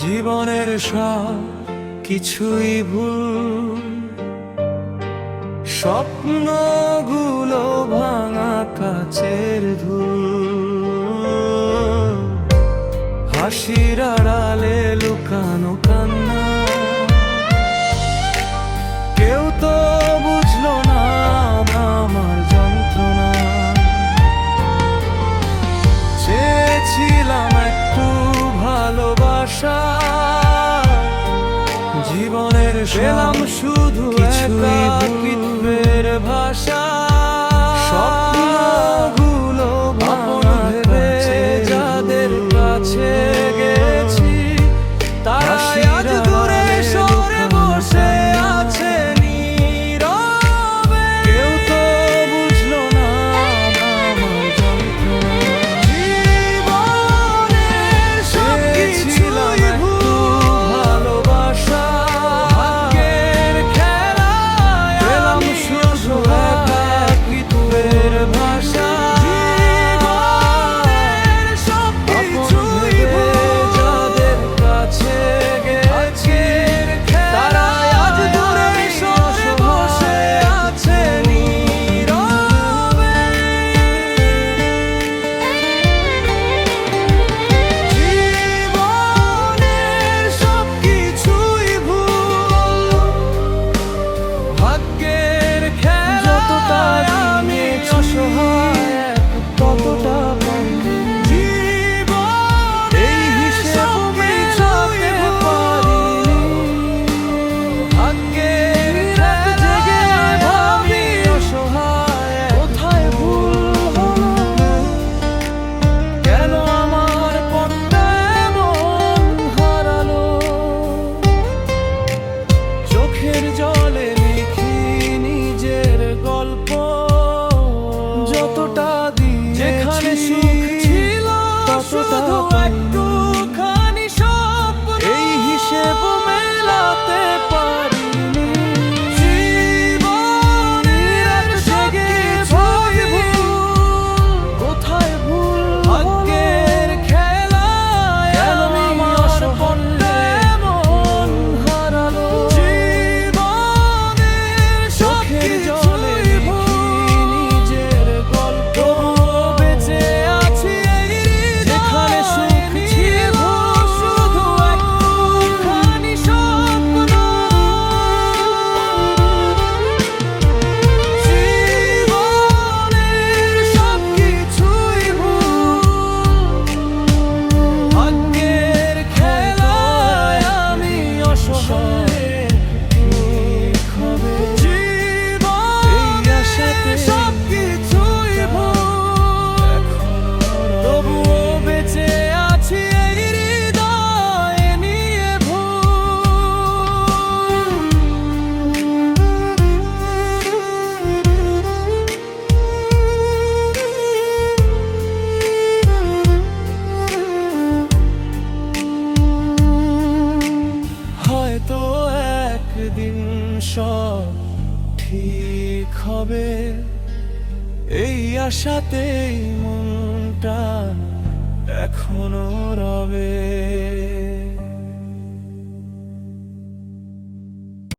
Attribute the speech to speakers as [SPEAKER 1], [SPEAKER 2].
[SPEAKER 1] জীবনের সব কিছুই ভুল, স্বপ্নগুলো ভাঙা কাচের ধুল, হাসির আড়ালে লুকানো কান্না। কেউ তো বুঝলো না আমার যন্ত্রণা। চেয়েছিলাম একটু ভালোবাসা, জীবনের পেলাম শুধু একাকিত্বের ভাষা। স্বপ্নগুলো ভাঙা ভেবে যাদের কাছে গেছি, তারা আজ দূরে সরে বসে আছে নীরবে। কেউ তো বুঝলো না আমার যন্ত্রণা। জীবনের সব কিছুই ভুল, ভালোবাসা ভাগ্যের খেলায় পেলাম শুধু একাকিত্বের ভাষা। জীবনের সব কিছুই ভুল, যাদের কাছে গেছি, তারা আজ দূরে সরে বসে আছে নীরবে। জীবনের সব কিছুই ভুল, ভাগ্যের খেলা। যতটা আমি অসহায় ততটা পাইনি। জীবন এই হিসেব মেলাতে পারিনি। ভাগ্যের খেলা জেগে ভাবি অসহায়, কোথায় ভুল হলো? কেন আমার পথটা এমন হারালো? চোখের জলে লিখি নিজের গল্প, যতটা দিয়েছি যেখানে সুখ ছিল শুধু একটুখানি স্বপ্ন। এই হিসেব মেলাতে পারিনি। জীবনের জেগে ভাবি কোথায় ভুল, ভাগ্যের খেলায় আমি অসফলতা এমন হারালো। জীবনের চোখের জলে লিখি নিজের গল্প, বেঁচে আছি এই যেখানে সুখ ছিল শুধু একটুখানি স্বপ্ন। জীবনের সব কিছুই ভুল, ভাগ্যের খেলায় আমি অসহায়। ঠিক হবে জীবন এই আশাতে সব কিছুই ভুল, তবুও বেঁচে আছি এই হৃদয় নিয়ে হয়তো একদিন সব ঠিক হবে, এই আশাতেই মনটা এখনো রবে।